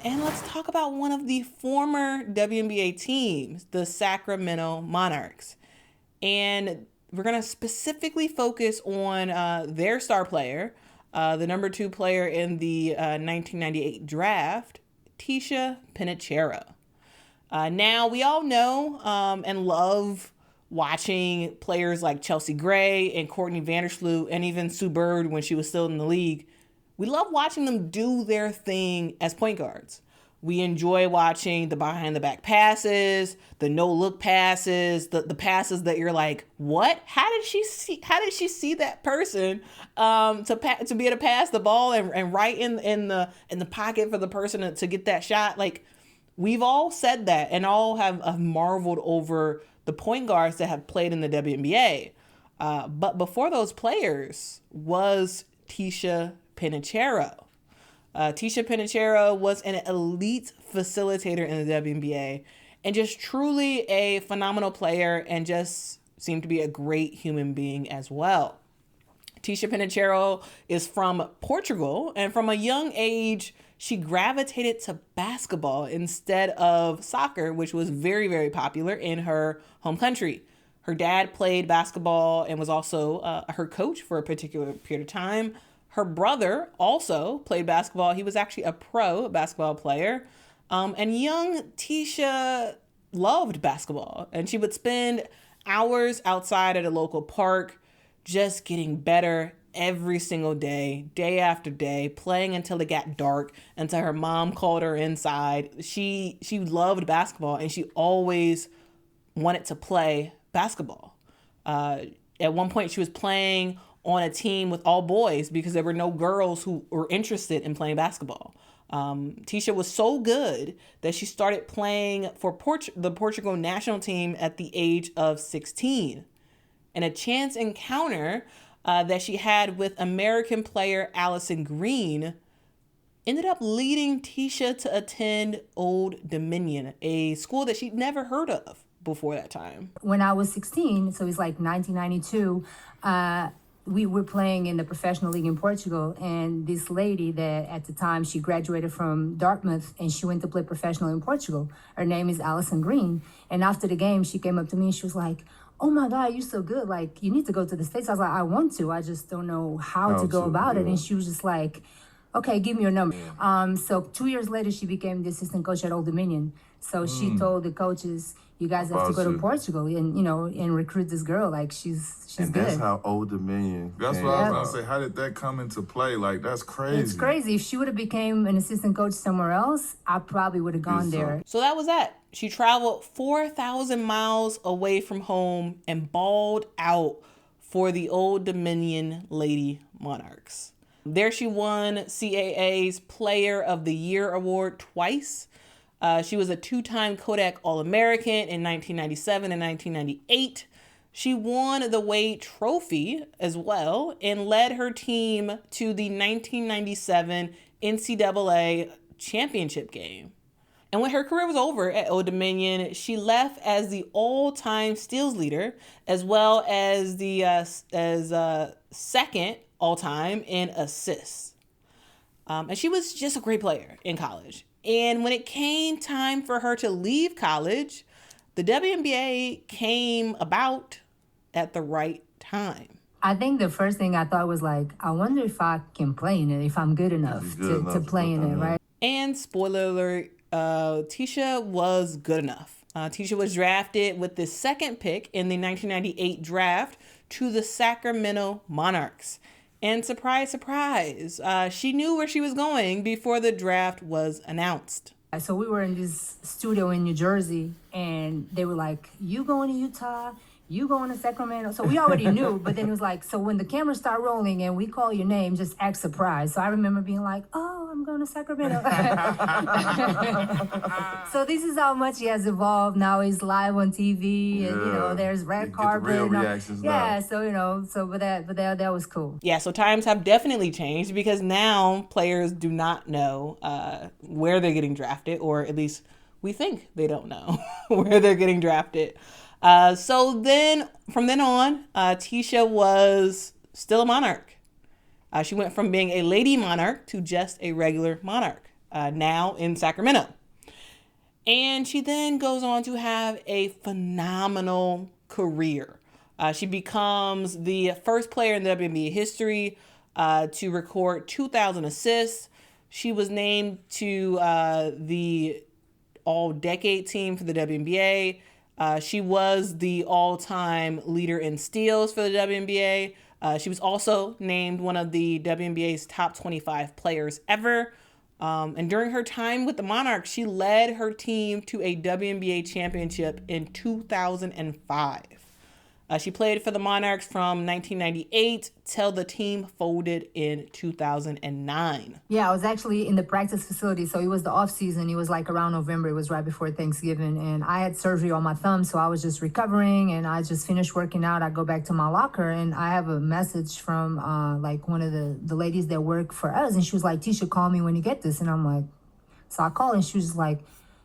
And let's talk about one of the former WNBA teams, the Sacramento Monarchs. And we're going to specifically focus on their star player, the number 2 player in the 1998 draft, Ticha Penicheiro. Now, we all know and love watching players like Chelsea Gray and Courtney Vandersloot and even Sue Bird when she was still in the league. We love watching them do their thing as point guards. We enjoy watching the behind-the-back passes, the no-look passes, the passes that you're like, what? How did she see that person to be able to pass the ball and right in the pocket for the person to get that shot? Like, we've all said that and all have marveled over the point guards that have played in the WNBA. But before those players was Ticha Penicheiro. Ticha Penicheiro was an elite facilitator in the WNBA and just truly a phenomenal player and just seemed to be a great human being as well. Ticha Penicheiro is from Portugal, and from a young age, she gravitated to basketball instead of soccer, which was very, very popular in her home country. Her dad played basketball and was also her coach for a particular period of time. Her brother also played basketball. He was actually a pro basketball player. And young Ticha loved basketball. And she would spend hours outside at a local park just getting better every single day, day after day, playing until it got dark, until her mom called her inside. She loved basketball, and she always wanted to play basketball. At one point, she was playing on a team with all boys because there were no girls who were interested in playing basketball. Ticha was so good that she started playing for the Portugal national team at the age of 16. And a chance encounter that she had with American player Allison Green ended up leading Ticha to attend Old Dominion, a school that she'd never heard of before that time. When I was 16, so it's like 1992, we were playing in the professional league in Portugal, and this lady that at the time she graduated from Dartmouth and she went to play professional in Portugal. Her name is Allison Green. And after the game, she came up to me and she was like, "Oh my God, you're so good. Like, you need to go to the States." I was like, "I want to. I just don't know how to go about it." And she was just like, "Okay, give me your number." So 2 years later, she became the assistant coach at Old Dominion. So she told the coaches, "You guys have to go to Portugal and, and recruit this girl. Like, she's and good." That's how Old Dominion. That's what I was gonna say. How did that come into play? Like, that's crazy. It's crazy. If she would have became an assistant coach somewhere else, I probably would have gone there. So that was that. She traveled 4,000 miles away from home and balled out for the Old Dominion Lady Monarchs. There she won CAA's Player of the Year award twice. She was a 2-time Kodak All-American in 1997 and 1998. She won the Wade Trophy as well and led her team to the 1997 NCAA championship game. And when her career was over at Old Dominion, she left as the all-time steals leader, as well as the second all-time in assists. And she was just a great player in college. And when it came time for her to leave college, the WNBA came about at the right time. I think the first thing I thought was like, I wonder if I can play in it, if I'm good enough to play in it, right? And spoiler alert, Ticha was good enough. Ticha was drafted with the second pick in the 1998 draft to the Sacramento Monarchs. And surprise, surprise, she knew where she was going before the draft was announced. So we were in this studio in New Jersey, and they were like, "You going to Utah? You going to Sacramento?" So we already knew, but then it was like, so when the cameras start rolling and we call your name, just act surprised. So I remember being like, "Oh, I'm going to Sacramento." So this is how much he has evolved. Now he's live on TV, and there's red carpet. The real reactions yeah, now. but that was cool. Yeah, so times have definitely changed because now players do not know where they're getting drafted, or at least we think they don't know where they're getting drafted. So then, from then on, Ticha was still a Monarch. She went from being a lady Monarch to just a regular Monarch. now in Sacramento. And she then goes on to have a phenomenal career. She becomes the first player in WNBA history to record 2,000 assists. She was named to the all-decade team for the WNBA. She was the all-time leader in steals for the WNBA. She was also named one of the WNBA's top 25 players ever. And during her time with the Monarchs, she led her team to a WNBA championship in 2005. She played for the Monarchs from 1998 till the team folded in 2009. Yeah, I was actually in the practice facility, so it was the off season. It was like around November. It was right before Thanksgiving, and I had surgery on my thumb, so I was just recovering, and I just finished working out. I go back to my locker, and I have a message from like one of the ladies that work for us, and she was like, "Ticha, call me when you get this." And I'm like, so I call, and she was just like,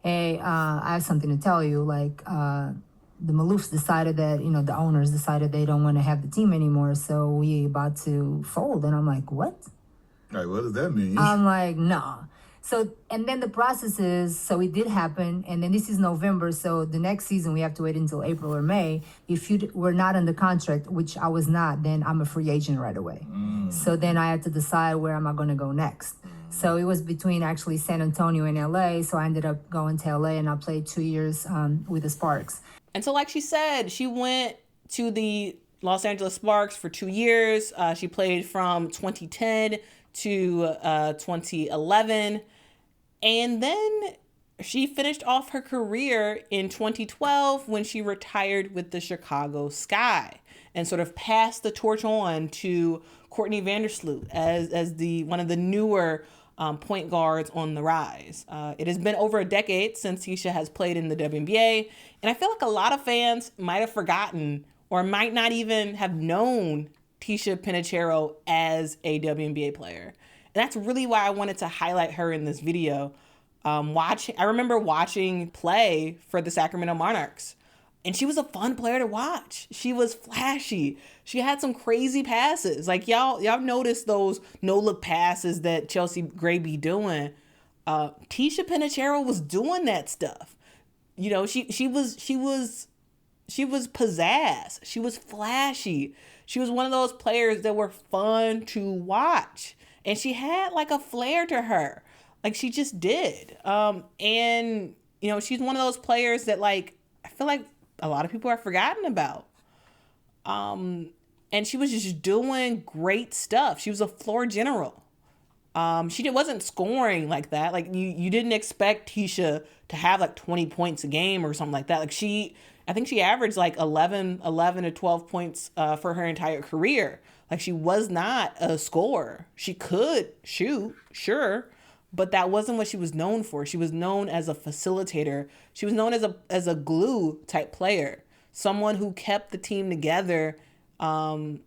"Hey, I have something to tell you. Like, the Maloofs decided that, the owners decided they don't want to have the team anymore, so we about to fold." And I'm like, "What?" Like, what does that mean? I'm like, "Nah." So, and then the process is, so it did happen, and then this is November, so the next season we have to wait until April or May. If you were not under contract, which I was not, then I'm a free agent right away. So then I had to decide where am I going to go next. So it was between actually San Antonio and LA, so I ended up going to LA, and I played 2 years with the Sparks. And so like she said, she went to the Los Angeles Sparks for 2 years. She played from 2010 to 2011. And then she finished off her career in 2012 when she retired with the Chicago Sky and sort of passed the torch on to Courtney Vandersloot as the one of the newer point guards on the rise. It has been over a decade since Ticha has played in the WNBA, and I feel like a lot of fans might have forgotten or might not even have known Ticha Penicheiro as a WNBA player. And that's really why I wanted to highlight her in this video. I remember watching play for the Sacramento Monarchs, and she was a fun player to watch. She was flashy. She had some crazy passes. Like y'all noticed those no-look passes that Chelsea Gray be doing. Ticha Penicheiro was doing that stuff. She was pizzazz. She was flashy. She was one of those players that were fun to watch. And she had like a flair to her. Like she just did. And she's one of those players that I feel like a lot of people are forgotten about. And she was just doing great stuff. She was a floor general. She wasn't scoring like that. Like you didn't expect Ticha to have like 20 points a game or something like that. Like I think she averaged like 11 to 12 points for her entire career. Like she was not a scorer. She could shoot, sure, but that wasn't what she was known for. She was known as a facilitator. She was known as a glue type player, someone who kept the team together and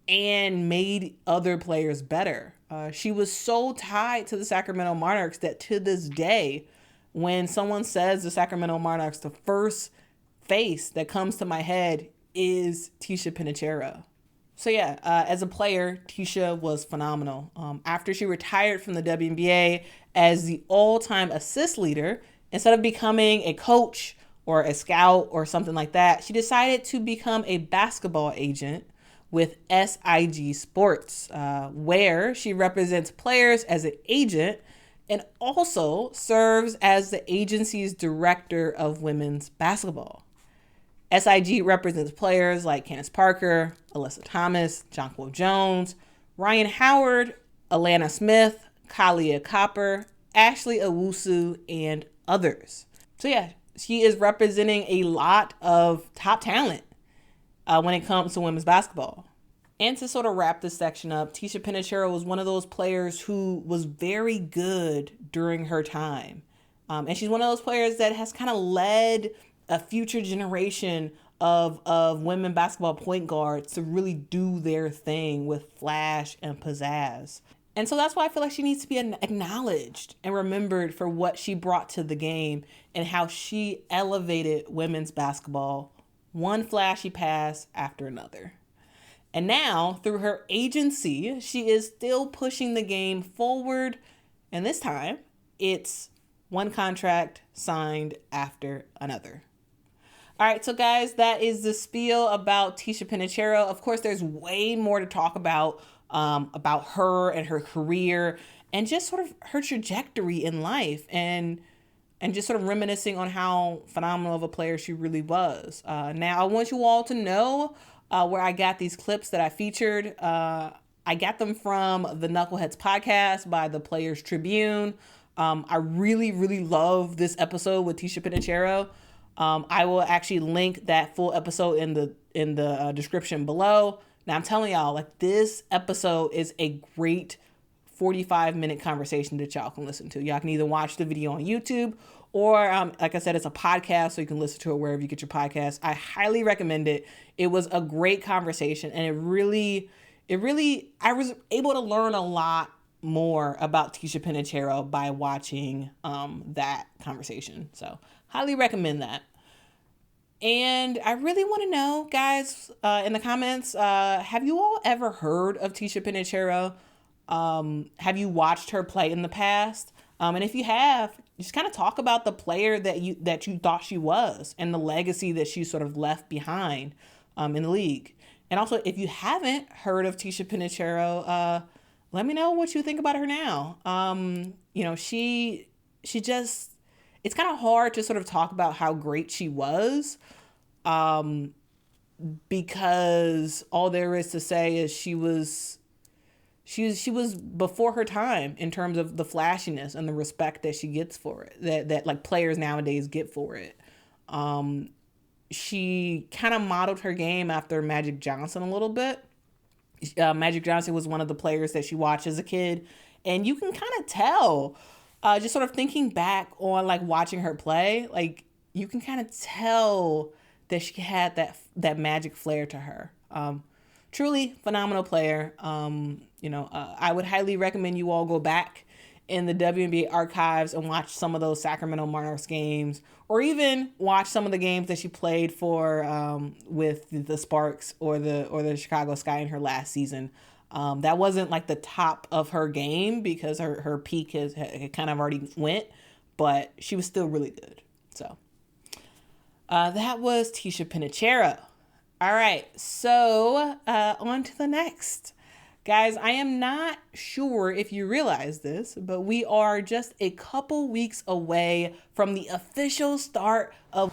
made other players better. She was so tied to the Sacramento Monarchs that to this day, when someone says the Sacramento Monarchs, the first face that comes to my head is Ticha Penicheiro. So yeah, as a player, Ticha was phenomenal. After she retired from the WNBA as the all-time assist leader, instead of becoming a coach or a scout or something like that, she decided to become a basketball agent with SIG Sports, where she represents players as an agent and also serves as the agency's director of women's basketball. SIG represents players like Candace Parker, Alyssa Thomas, Jonquil Jones, Ryan Howard, Alana Smith, Kalia Copper, Ashley Owusu, and others. So yeah, she is representing a lot of top talent when it comes to women's basketball. And to sort of wrap this section up, Ticha Penicheiro was one of those players who was very good during her time. And she's one of those players that has kind of led a future generation of women basketball point guards to really do their thing with flash and pizzazz. And so that's why I feel like she needs to be acknowledged and remembered for what she brought to the game and how she elevated women's basketball, one flashy pass after another. And now, through her agency, she is still pushing the game forward, and this time it's one contract signed after another. All right, so guys, that is the spiel about Ticha Penicheiro. Of course, there's way more to talk about her and her career and just sort of her trajectory in life and just sort of reminiscing on how phenomenal of a player she really was. Now, I want you all to know where I got these clips that I featured. I got them from the Knuckleheads podcast by the Players Tribune. I really, really love this episode with Ticha Penicheiro. I will actually link that full episode in the description below. Now I'm telling y'all, like, this episode is a great 45-minute conversation that y'all can listen to. Y'all can either watch the video on YouTube or, like I said, it's a podcast, so you can listen to it wherever you get your podcasts. I highly recommend it. It was a great conversation, and I was able to learn a lot more about Ticha Penicheiro by watching that conversation. So highly recommend that. And I really want to know, guys, in the comments, have you all ever heard of Ticha Penicheiro? Have you watched her play in the past? And if you have, just kind of talk about the player that you thought she was and the legacy that she sort of left behind in the league. And also, if you haven't heard of Ticha Penicheiro, let me know what you think about her now. She just, it's kind of hard to sort of talk about how great she was, because all there is to say is she was before her time in terms of the flashiness and the respect that she gets for it, that like players nowadays get for it. She kind of modeled her game after Magic Johnson a little bit. Magic Johnson was one of the players that she watched as a kid, and you can kind of tell, just sort of thinking back on like watching her play, like you can kind of tell that she had that Magic flair to her. Truly phenomenal player. I would highly recommend you all go back in the WNBA archives and watch some of those Sacramento Monarchs games, or even watch some of the games that she played for with the Sparks or the Chicago Sky in her last season. That wasn't like the top of her game because her peak had kind of already went, but she was still really good. So that was Ticha Penicheiro. All right, so on to the next. Guys, I am not sure if you realize this, but we are just a couple weeks away from the official start of